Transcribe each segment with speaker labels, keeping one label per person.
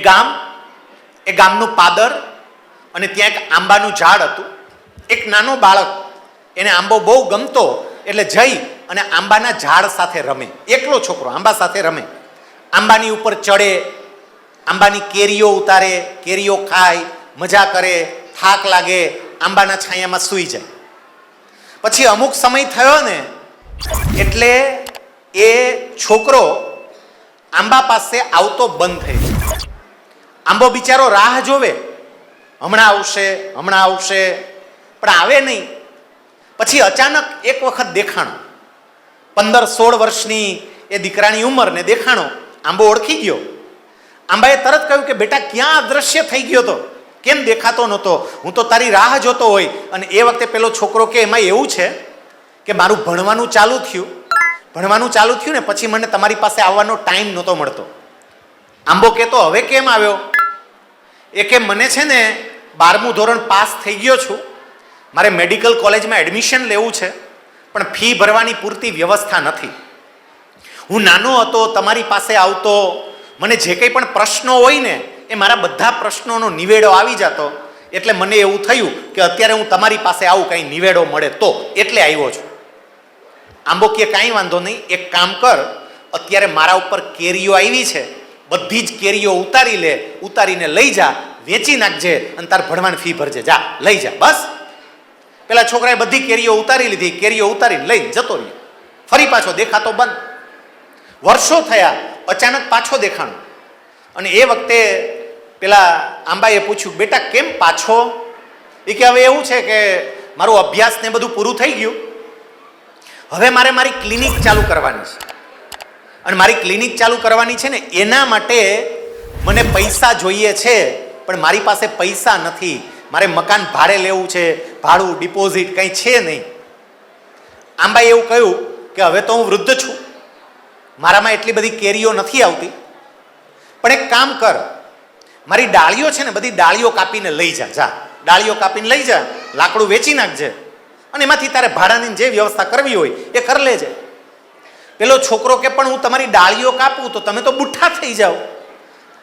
Speaker 1: ગામ, એ ગામનું પાદર, અને ત્યાં એક આંબાનું ઝાડ હતું. એક નાનો બાળક, એને આંબો બહુ ગમતો એટલે જઈ અને આંબાના ઝાડ સાથે રમે. એકલો છોકરો આંબા સાથે રમે, આંબાની ઉપર ચડે, આંબાની કેરીઓ ઉતારે, કેરીઓ ખાય, મજા કરે, થાક લાગે, આંબાના છાયામાં સૂઈ જાય. પછી અમુક સમય થયો ને એટલે એ છોકરો આંબા પાસે આવતો બંધ થઈ ગયો. આંબો બિચારો રાહ જોવે, હમણાં આવશે હમણાં આવશે, પણ આવે નહીં. પછી અચાનક એક વખત દેખાણો, 15-16 વર્ષની એ દીકરાની ઉંમર ને દેખાણો, આંબો ઓળખી ગયો. આંબાએ તરત કહ્યું કે બેટા ક્યાં અદ્રશ્ય થઈ ગયો તો, કેમ દેખાતો નહોતો? હું તો તારી રાહ જોતો હોય. અને એ વખતે પેલો છોકરો કે એમાં એવું છે કે મારું ભણવાનું ચાલુ થયું ને પછી મને તમારી પાસે આવવાનો ટાઈમ નહોતો મળતો. આંબો કહેતો હવે કેમ આવ્યો? એ કે મને છે ને 12મું ધોરણ પાસ થઈ ગયો છું, મારે મેડિકલ કોલેજમાં એડમિશન લેવું છે, પણ ફી ભરવાની પૂરતી વ્યવસ્થા નથી. હું નાનો હતો તમારી પાસે આવતો, મને જે કંઈ પણ પ્રશ્નો હોય ને એ મારા બધા પ્રશ્નોનો નિવેડો આવી જતો, એટલે મને એવું થયું કે અત્યારે હું તમારી પાસે આવું, કંઈ નિવેડો મળે તો, એટલે આવ્યો છું. આંબો કે કાંઈ વાંધો નહીં, એક કામ કર, અત્યારે મારા ઉપર કેરીઓ આવી છે, બધી જ કેરીઓ ઉતારી લે, ઉતારીને લઈ જા, વેચી નાખજે અને તાર ભણવાની ફી ભરજે, જા લઈ જા. બસ પેલા છોકરાએ બધી કેરીઓ ઉતારી લીધી, કેરીઓ ઉતારીને લઈને જતો રહ્યો. ફરી પાછો દેખાતો બંધ. વર્ષો થયા, અચાનક પાછો દેખાણો. અને એ વખતે પેલા આંબાએ પૂછ્યું બેટા કેમ પાછો? એ કે હવે એવું છે કે મારું અભ્યાસ ને બધું પૂરું થઈ ગયું, હવે મારે મારી ક્લિનિક ચાલુ કરવાની છે, અને મારી ક્લિનિક ચાલુ કરવાની છે ને એના માટે મને પૈસા જોઈએ છે, પણ મારી પાસે પૈસા નથી. મારે મકાન ભાડે લેવું છે, ભાડું ડિપોઝિટ કંઈ છે નહીં. આંબાએ એવું કહ્યું કે હવે તો હું વૃદ્ધ છું, મારામાં એટલી બધી કેરીઓ નથી આવતી, પણ એક કામ કર, મારી ડાળીઓ છે ને બધી ડાળીઓ કાપીને લઈ જા, જા ડાળીઓ કાપીને લઈ જા, લાકડું વેચી નાખજે, અને એમાંથી તારે ભાડાની જે વ્યવસ્થા કરવી હોય એ કરી લેજે. પેલો છોકરો કે પણ હું તમારી ડાળીઓ કાપું તો તમે તો બુઠ્ઠા થઈ જાઓ.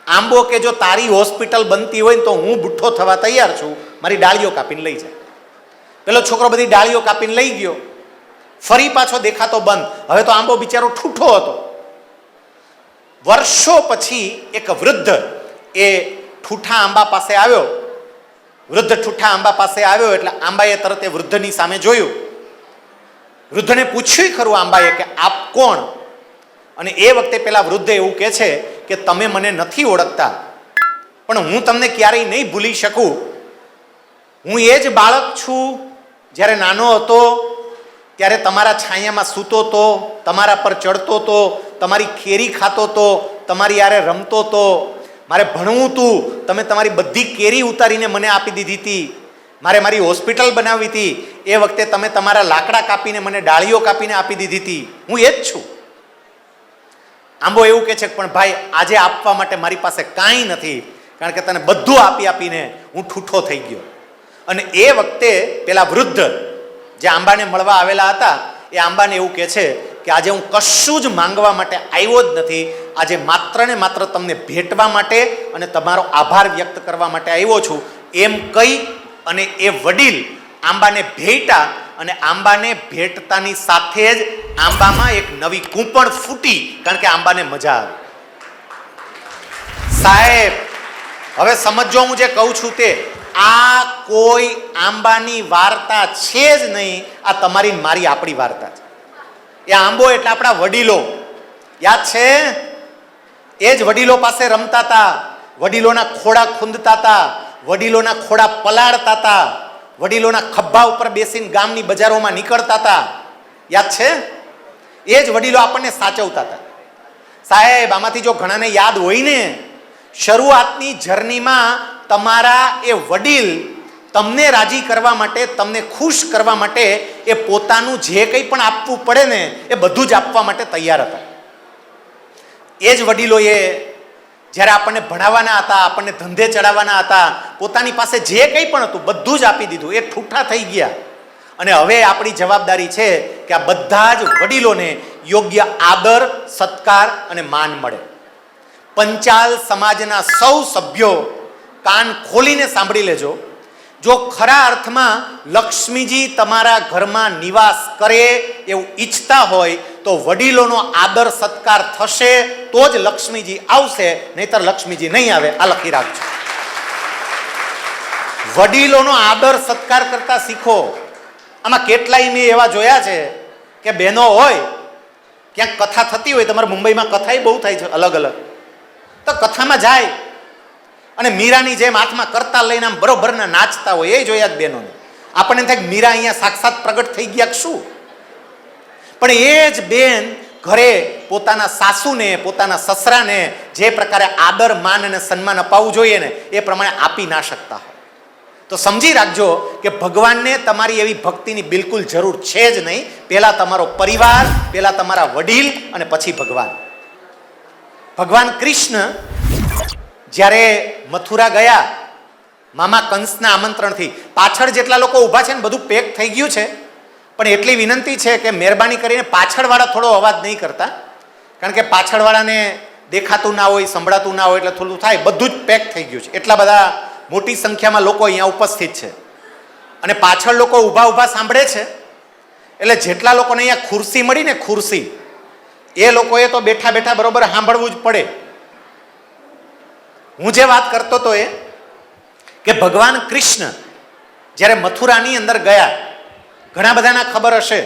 Speaker 1: આંબો કે જો તારી હોસ્પિટલ બનતી હોય ને તો હું બુઠ્ઠો થવા તૈયાર છું, મારી ડાળીઓ કાપીને લઈ જાય. પેલો છોકરો બધી ડાળીઓ કાપીને લઈ ગયો. ફરી પાછો દેખાતો બંધ. હવે તો આંબો બિચારો ઠૂઠો હતો. વર્ષો પછી એક વૃદ્ધ એ ઠૂઠા આંબા પાસે આવ્યો. વૃદ્ધ ઠૂઠા આંબા પાસે આવ્યો એટલે આંબાએ તરત એ વૃદ્ધની સામે જોયું. વૃદ્ધને પૂછ્યું ખરું આંબાએ કે આપ કોણ? અને એ વખતે પેલા વૃદ્ધ એવું કહે છે કે તમે મને નથી ઓળખતા, પણ હું તમને ક્યારેય નહીં ભૂલી શકું. હું એ જ બાળક છું, જ્યારે નાનો હતો ત્યારે તમારા છાયામાં સૂતો હતો, તમારા પર ચડતો હતો, તમારી કેરી ખાતો હતો, તમારી યારે રમતો હતો. મારે ભણવું હતું, તમે તમારી બધી કેરી ઉતારીને મને આપી દીધી હતી. મારે મારી હોસ્પિટલ બનાવવી હતી, એ વખતે તમે તમારા લાકડા કાપીને મને ડાળીઓ કાપીને આપી દીધી હતી. હું એ જ છું. આંબો એવું કહે છે પણ ભાઈ આજે આપવા માટે મારી પાસે કાંઈ નથી, કારણ કે તને બધું આપી આપીને હું ઠૂઠો થઈ ગયો. અને એ વખતે પેલા વૃદ્ધ જે આંબાને મળવા આવેલા હતા એ આંબાને એવું કહે છે કે આજે હું કશું જ માંગવા માટે આવ્યો જ નથી, આજે માત્ર ને માત્ર તમને ભેટવા માટે અને તમારો આભાર વ્યક્ત કરવા માટે આવ્યો છું, એમ કહી અને એ વડીલ આંબાને ભેટ્યા. અને આંબાને ભેટતાની સાથે જ આંબામાં એક નવી કૂંપણ ફૂટી, કારણ કે આંબાને મજા આવી. સાહેબ હવે સમજો હું જે કહું છું તે, આ કોઈ આંબાની વાર્તા છે જ નહીં, આ તમારી મારી આપણી વાર્તા છે. એ આંબો એટલે આપણા વડીલો, યાદ છે? એ જ વડીલો પાસે રમતા હતા, વડીલોના ખોડા ખૂંદતા હતા, વડીલોના ખોડા પલાળતા હતા, વડીલોના ખભા ઉપર બેસીને ગામની બજારોમાં નીકળતા હતા. યાદ છે? એ જ વડીલો આપણને સાચવતા હતા. સાહેબ આમાંથી જો ઘણાને યાદ હોય ને, શરૂઆતની જર્નીમાં તમારા એ વડીલ તમને રાજી કરવા માટે, તમને ખુશ કરવા માટે એ પોતાનું જે કંઈ પણ આપવું પડે ને એ બધું જ આપવા માટે તૈયાર હતા. એ જ વડીલોએ જ્યારે આપણને ભણાવવાના હતા, આપણને ધંધે ચડાવવાના હતા, પોતાની પાસે જે કંઈ પણ હતું બધું જ આપી દીધું. એ ઠૂઠા થઈ ગયા. અને હવે આપણી જવાબદારી છે કે આ બધા જ વડીલોને યોગ્ય આદર, સત્કાર અને માન મળે. પંચાલ સમાજના સૌ સભ્યો કાન ખોલીને સાંભળી લેજો. જો ખરા અર્થમાં લક્ષ્મીજી તમારા ઘરમાં નિવાસ કરે એવું ઈચ્છતા હોય તો વડીલોનો આદર સત્કાર થશે તો જ લક્ષ્મીજી આવશે, નહીતર લક્ષ્મીજી નહીં આવે. આ લખી રાખજો. વડીલોનો આદર સત્કાર કરતા શીખો. આમાં કેટલાય મેં એવા જોયા છે કે બહેનો હોય, ક્યાંક કથા થતી હોય, તમારે મુંબઈમાં કથાય બહુ થાય છે અલગ અલગ, તો કથામાં જાય અને મીરાની જેમ હાથમાં કરતા લઈને આમ બરોબરના નાચતા હોય. એ જોયા જ બહેનોને. આપણને થાય કે મીરા અહીંયા સાક્ષાત પ્રગટ થઈ ગયા શું? પણ એ જ બેન ઘરે પોતાના સાસુને, પોતાના સસરાને જે પ્રકારે આદર, માન અને સન્માન અપાવવું જોઈએ ને એ પ્રમાણે આપી ના શકતા હોય. તો સમજી રાખજો કે ભગવાનને તમારી એવી ભક્તિની બિલકુલ જરૂર છે જ નહીં. પહેલા તમારો પરિવાર, પહેલા તમારા વડીલ અને પછી ભગવાન. ભગવાન કૃષ્ણ જ્યારે મથુરા ગયા મામા કંસના આમંત્રણથી, પાછળ જેટલા લોકો ઊભા છે ને બધું પેક થઈ ગયું છે, પણ એટલી વિનંતી છે કે મહેરબાની કરીને પાછળવાળા થોડો અવાજ નહીં કરતા, કારણ કે પાછળવાળાને દેખાતું ના હોય, સંભળાતું ના હોય એટલે થોડું થાય. બધું જ પેક થઈ ગયું છે. એટલા બધા મોટી સંખ્યામાં લોકો અહીંયા ઉપસ્થિત છે અને પાછળ લોકો ઊભા ઊભા સાંભળે છે. એટલે જેટલા લોકોને અહીંયા ખુરશી મળી ને, ખુરશી, એ લોકોએ તો બેઠા બેઠા બરોબર સાંભળવું જ પડે. હું જે વાત કરતો હતો એ કે ભગવાન કૃષ્ણ જ્યારે મથુરાની અંદર ગયા, ઘણા બધાના ખબર હશે,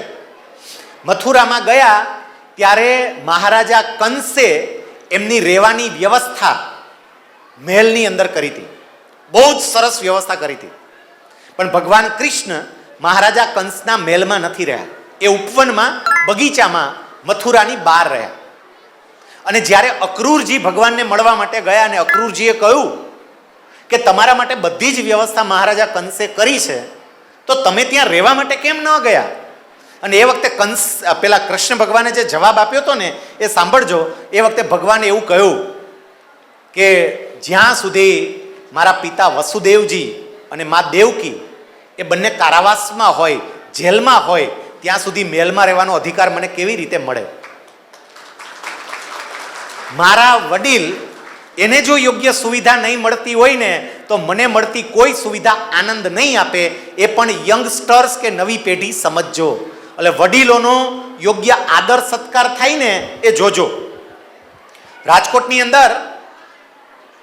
Speaker 1: મથુરામાં ગયા ત્યારે મહારાજા કંસે એમની રહેવાની વ્યવસ્થા મહેલની અંદર કરી હતી. બહુ જ સરસ વ્યવસ્થા કરી હતી. પણ ભગવાન કૃષ્ણ મહારાજા કંસના મહેલમાં નથી રહ્યા. એ ઉપવનમાં, બગીચામાં, મથુરાની બહાર રહ્યા. અને જ્યારે અક્રૂરજી ભગવાનને મળવા માટે ગયા અને અક્રૂરજીએ કહ્યું કે તમારા માટે બધી જ વ્યવસ્થા મહારાજા કંસે કરી છે, તો તમે ત્યાં રહેવા માટે કેમ ન ગયા? અને એ વખતે કંસ, પેલા કૃષ્ણ ભગવાને જે જવાબ આપ્યો હતો ને એ સાંભળજો. એ વખતે ભગવાને એવું કહ્યું કે જ્યાં સુધી મારા પિતા વસુદેવજી અને મા દેવકી એ બંને કારાવાસમાં હોય, જેલમાં હોય, ત્યાં સુધી મહેલમાં રહેવાનો અધિકાર મને કેવી રીતે મળે? મારા વડીલ, એને જો યોગ્ય સુવિધા નહીં મળતી હોય ને તો મને મળતી કોઈ સુવિધા આનંદ નહીં આપે. એ પણ યંગસ્ટર્સ કે નવી પેઢી સમજજો. એટલે વડીલોનો યોગ્ય આદર સત્કાર થાય ને એ જોજો. રાજકોટની અંદર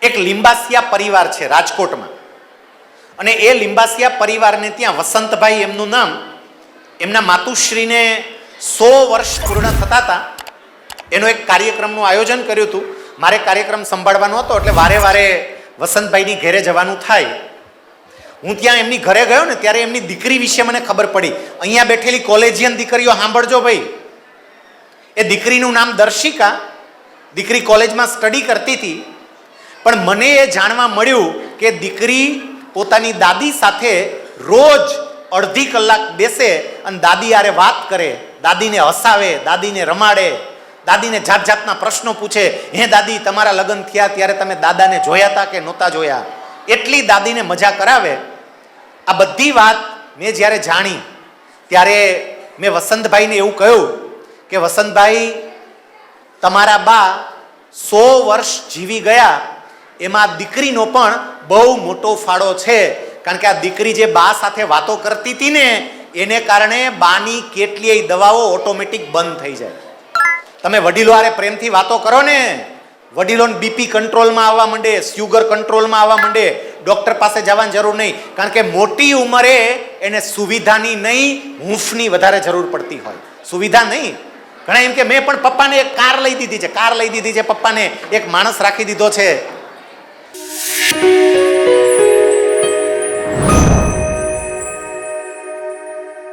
Speaker 1: એક લિંબાસિયા પરિવાર છે રાજકોટમાં, અને એ લિંબાસિયા પરિવારને ત્યાં વસંતભાઈ એમનું નામ, એમના માતુશ્રીને 100 વર્ષ પૂર્ણ થતા હતા. એનો એક કાર્યક્રમનું આયોજન કર્યું હતું. મારે કાર્યક્રમ સંભાળવાનો હતો એટલે વારે વારે વસંતભાઈની ઘરે જવાનું થાય. હું ત્યાં એમની ઘરે ગયો ને ત્યારે એમની દીકરી વિશે મને ખબર પડી. અહીંયા બેઠેલી કોલેજિયન દીકરીઓ સાંભળજો ભાઈ. એ દીકરીનું નામ દર્શિકા. દીકરી કોલેજમાં સ્ટડી કરતી હતી, પણ મને એ જાણવા મળ્યું કે દીકરી પોતાની દાદી સાથે રોજ અડધી કલાક બેસે અને દાદી આરે વાત કરે, દાદીને હસાવે, દાદીને રમાડે, દાદીને જાત જાતના પ્રશ્નો પૂછે. હે દાદી, તમારા લગ્ન થયા ત્યારે તમે દાદાને જોયા હતા કે નહોતા જોયા? એટલી દાદીને મજા કરાવે. આ બધી વાત મેં જ્યારે જાણી ત્યારે મેં વસંતભાઈને એવું કહ્યું કે વસંતભાઈ, તમારા બા 100 વર્ષ જીવી ગયા, એમાં દીકરીનો પણ બહુ મોટો ફાળો છે. કારણ કે આ દીકરી જે બા સાથે વાતો કરતી હતી ને એને કારણે બાની કેટલીય દવાઓ ઓટોમેટિક બંધ થઈ જાય. તમે વડીલો હારે પ્રેમથી વાતો કરો ને, વડીલોને બીપી કંટ્રોલમાં આવવા માંડે, શુગર કંટ્રોલમાં આવવા માંડે. ડૉક્ટર પાસે જવાની જરૂર નહીં, કારણ કે મોટી ઉંમરે એને સુવિધાની નહીં, હૂંફની વધારે જરૂર પડતી હોય. સુવિધા નહીં. ઘણા એમ કે મેં પણ પપ્પાને એક કાર લઈ દીધી છે, કાર લઈ દીધી છે, પપ્પાને એક માણસ રાખી દીધો છે.